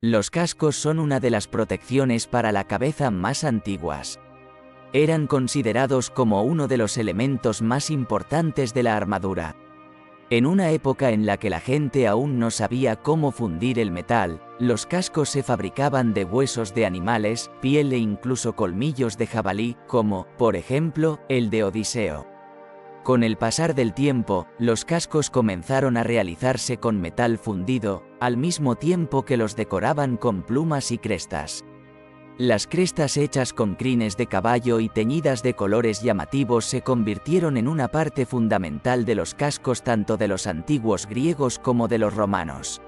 Los cascos son una de las protecciones para la cabeza más antiguas. Eran considerados como uno de los elementos más importantes de la armadura. En una época en la que la gente aún no sabía cómo fundir el metal, los cascos se fabricaban de huesos de animales, piel e incluso colmillos de jabalí, como, por ejemplo, el de Odiseo. Con el pasar del tiempo, los cascos comenzaron a realizarse con metal fundido, al mismo tiempo que los decoraban con plumas y crestas. Las crestas hechas con crines de caballo y teñidas de colores llamativos se convirtieron en una parte fundamental de los cascos tanto de los antiguos griegos como de los romanos.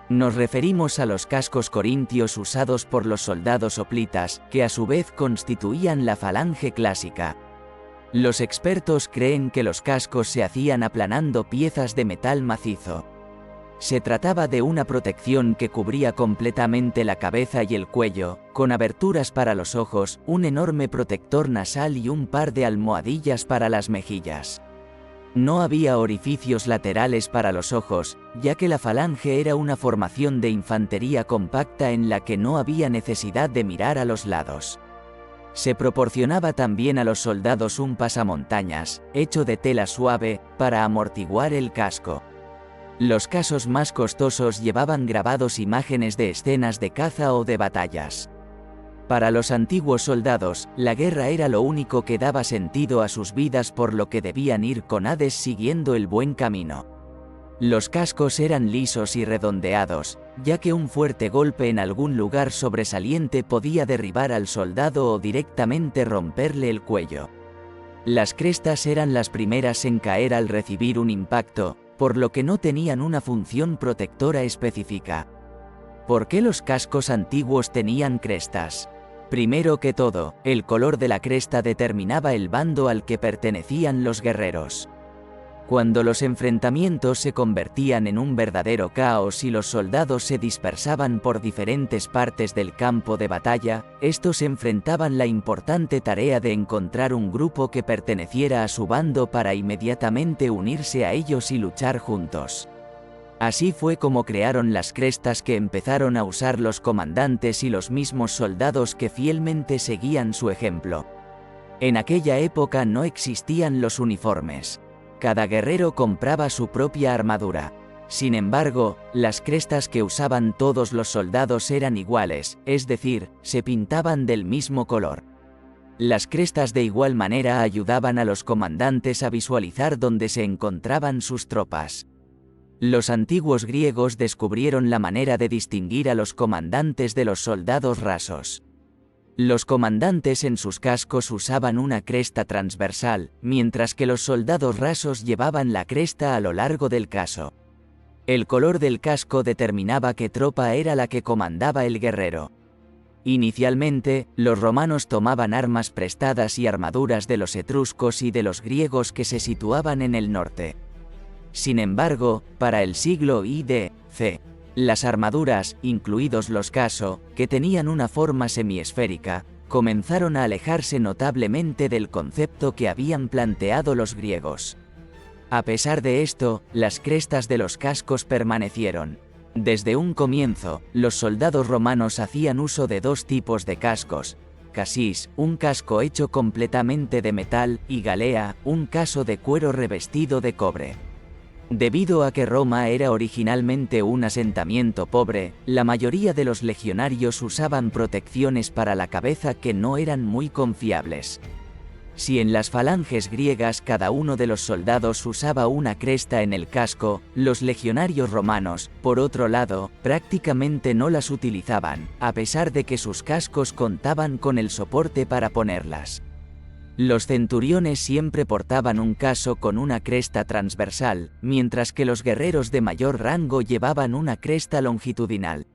Nos referimos a los cascos corintios usados por los soldados hoplitas, que a su vez constituían la falange clásica. Los expertos creen que los cascos se hacían aplanando piezas de metal macizo. Se trataba de una protección que cubría completamente la cabeza y el cuello, con aberturas para los ojos, un enorme protector nasal y un par de almohadillas para las mejillas. No había orificios laterales para los ojos, ya que la falange era una formación de infantería compacta en la que no había necesidad de mirar a los lados. Se proporcionaba también a los soldados un pasamontañas, hecho de tela suave, para amortiguar el casco. Los cascos más costosos llevaban grabados imágenes de escenas de caza o de batallas. Para los antiguos soldados, la guerra era lo único que daba sentido a sus vidas, por lo que debían ir con Hades siguiendo el buen camino. Los cascos eran lisos y redondeados, ya que un fuerte golpe en algún lugar sobresaliente podía derribar al soldado o directamente romperle el cuello. Las crestas eran las primeras en caer al recibir un impacto, por lo que no tenían una función protectora específica. ¿Por qué los cascos antiguos tenían crestas? Primero que todo, el color de la cresta determinaba el bando al que pertenecían los guerreros. Cuando los enfrentamientos se convertían en un verdadero caos y los soldados se dispersaban por diferentes partes del campo de batalla, estos enfrentaban la importante tarea de encontrar un grupo que perteneciera a su bando para inmediatamente unirse a ellos y luchar juntos. Así fue como crearon las crestas que empezaron a usar los comandantes y los mismos soldados que fielmente seguían su ejemplo. En aquella época no existían los uniformes. Cada guerrero compraba su propia armadura. Sin embargo, las crestas que usaban todos los soldados eran iguales, es decir, se pintaban del mismo color. Las crestas de igual manera ayudaban a los comandantes a visualizar dónde se encontraban sus tropas. Los antiguos griegos descubrieron la manera de distinguir a los comandantes de los soldados rasos. Los comandantes en sus cascos usaban una cresta transversal, mientras que los soldados rasos llevaban la cresta a lo largo del casco. El color del casco determinaba qué tropa era la que comandaba el guerrero. Inicialmente, los romanos tomaban armas prestadas y armaduras de los etruscos y de los griegos que se situaban en el norte. Sin embargo, para el siglo I.d.C., las armaduras, incluidos los casco, que tenían una forma semiesférica, comenzaron a alejarse notablemente del concepto que habían planteado los griegos. A pesar de esto, las crestas de los cascos permanecieron. Desde un comienzo, los soldados romanos hacían uso de dos tipos de cascos: casis, un casco hecho completamente de metal, y galea, un casco de cuero revestido de cobre. Debido a que Roma era originalmente un asentamiento pobre, la mayoría de los legionarios usaban protecciones para la cabeza que no eran muy confiables. Si en las falanges griegas cada uno de los soldados usaba una cresta en el casco, los legionarios romanos, por otro lado, prácticamente no las utilizaban, a pesar de que sus cascos contaban con el soporte para ponerlas. Los centuriones siempre portaban un casco con una cresta transversal, mientras que los guerreros de mayor rango llevaban una cresta longitudinal.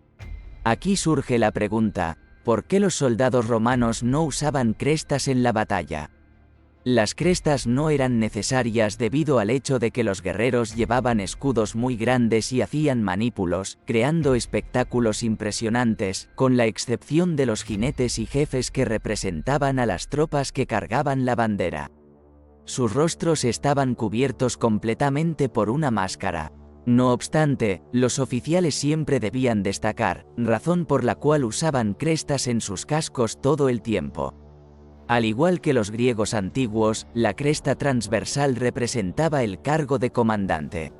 Aquí surge la pregunta: ¿por qué los soldados romanos no usaban crestas en la batalla? Las crestas no eran necesarias debido al hecho de que los guerreros llevaban escudos muy grandes y hacían manípulos, creando espectáculos impresionantes, con la excepción de los jinetes y jefes que representaban a las tropas que cargaban la bandera. Sus rostros estaban cubiertos completamente por una máscara. No obstante, los oficiales siempre debían destacar, razón por la cual usaban crestas en sus cascos todo el tiempo. Al igual que los griegos antiguos, la cresta transversal representaba el cargo de comandante.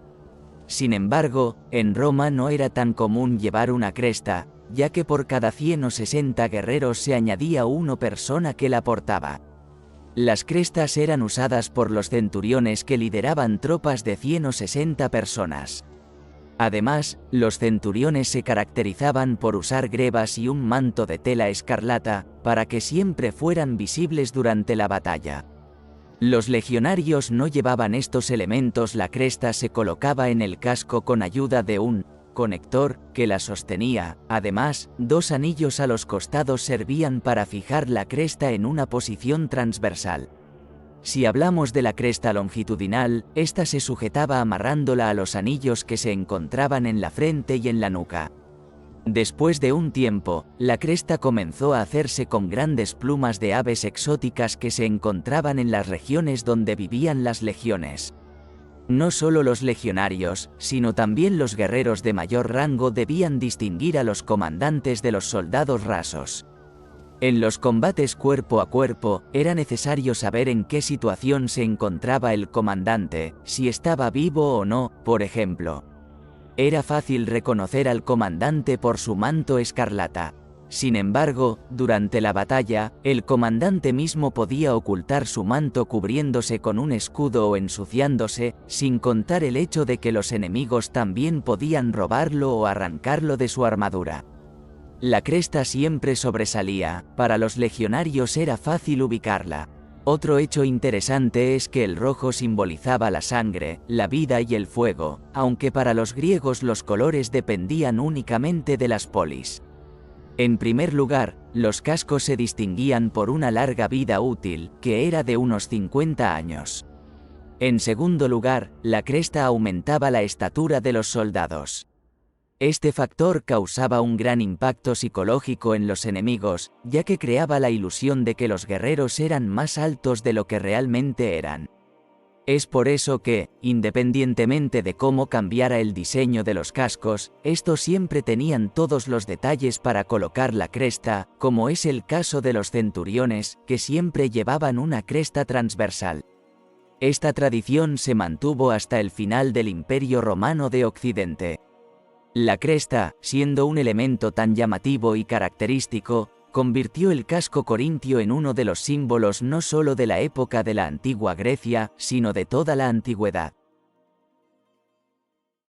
Sin embargo, en Roma no era tan común llevar una cresta, ya que por cada 100 o 60 guerreros se añadía una persona que la portaba. Las crestas eran usadas por los centuriones que lideraban tropas de 100 o 60 personas. Además, los centuriones se caracterizaban por usar grebas y un manto de tela escarlata, para que siempre fueran visibles durante la batalla. Los legionarios no llevaban estos elementos. La cresta se colocaba en el casco con ayuda de un conector que la sostenía. Además, 2 anillos a los costados servían para fijar la cresta en una posición transversal. Si hablamos de la cresta longitudinal, esta se sujetaba amarrándola a los anillos que se encontraban en la frente y en la nuca. Después de un tiempo, la cresta comenzó a hacerse con grandes plumas de aves exóticas que se encontraban en las regiones donde vivían las legiones. No solo los legionarios, sino también los guerreros de mayor rango debían distinguir a los comandantes de los soldados rasos. En los combates cuerpo a cuerpo, era necesario saber en qué situación se encontraba el comandante, si estaba vivo o no, por ejemplo. Era fácil reconocer al comandante por su manto escarlata. Sin embargo, durante la batalla, el comandante mismo podía ocultar su manto cubriéndose con un escudo o ensuciándose, sin contar el hecho de que los enemigos también podían robarlo o arrancarlo de su armadura. La cresta siempre sobresalía, para los legionarios era fácil ubicarla. Otro hecho interesante es que el rojo simbolizaba la sangre, la vida y el fuego, aunque para los griegos los colores dependían únicamente de las polis. En primer lugar, los cascos se distinguían por una larga vida útil, que era de unos 50 años. En segundo lugar, la cresta aumentaba la estatura de los soldados. Este factor causaba un gran impacto psicológico en los enemigos, ya que creaba la ilusión de que los guerreros eran más altos de lo que realmente eran. Es por eso que, independientemente de cómo cambiara el diseño de los cascos, estos siempre tenían todos los detalles para colocar la cresta, como es el caso de los centuriones, que siempre llevaban una cresta transversal. Esta tradición se mantuvo hasta el final del Imperio Romano de Occidente. La cresta, siendo un elemento tan llamativo y característico, convirtió el casco corintio en uno de los símbolos no solo de la época de la antigua Grecia, sino de toda la antigüedad.